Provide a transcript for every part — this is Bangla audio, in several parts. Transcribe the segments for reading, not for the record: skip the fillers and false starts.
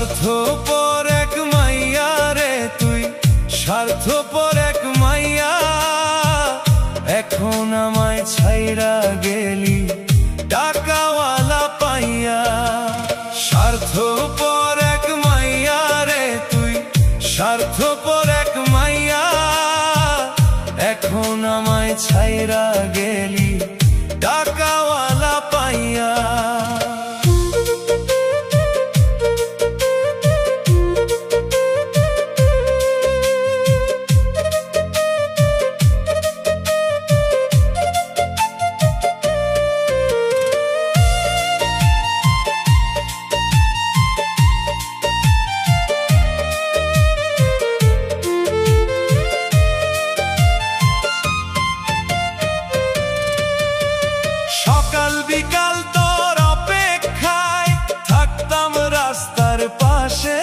স্বার্থপর এক মাইয়া রে তুই, স্বার্থপর এক মাইয়া। এখন আমায় ছাইরা গেলি টাকাওয়ালা পাইয়া। স্বার্থপর এক মাইয়া রে তুই, স্বার্থপর এক মাইয়া। এখন আমায় ছাইরা গেলি টাকাওয়ালা পাইয়া। সকাল বিকাল তোর অপেক্ষায় থাকতাম রাস্তার পাশে,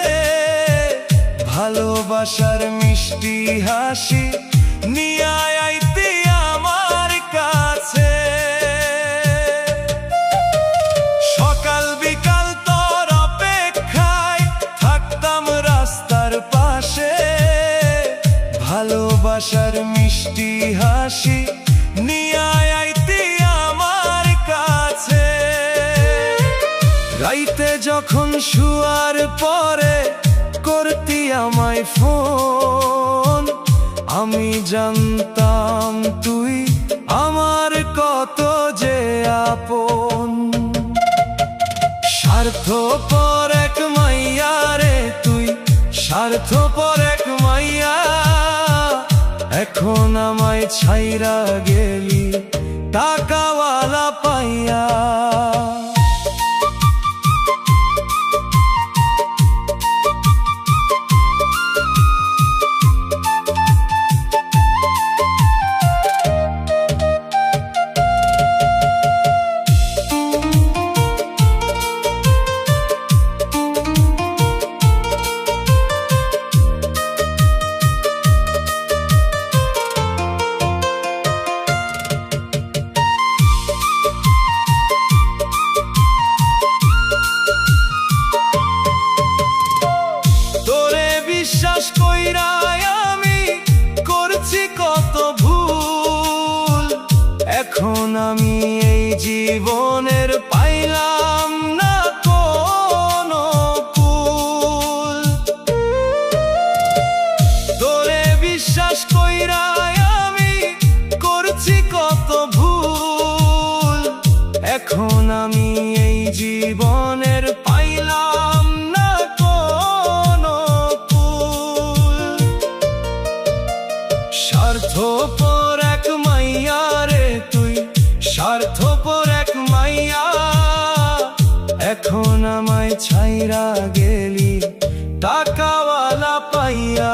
ভালোবাসার মিষ্টি হাসি নিয়ে আইতি আমার কাছে। সকাল বিকাল তোর অপেক্ষায় থাকতাম রাস্তার পাশে, ভালোবাসার মিষ্টি হাসি নিয়ে আইতি আমার কাছে। রাইতে যখন শুয়ার পরে করতি আমায় ফোন, আমি জানতাম তুই আমার কত যে আপন। স্বার্থপর এক মাইয়া রে তুই, স্বার্থপর এক মাইয়া। এখন আমায় ছাইরা গেলি টাকাওয়ালা পাইয়া। বিশ্বাস কইরা আমি করছি কত ভুল, এখন আমি এই জীবনের পাইলাম না কোনো কুল। তোরে বিশ্বাস কইরা আমি করছি কত ভুল, এখন আমি এই জীবনের পাইলাম না কোনো। স্বার্থপর এক মাইয়া রে তুই, স্বার্থপর এক মাইয়া। এখন আমায় ছাইরা গেলি টাকাওয়ালা পাইয়া।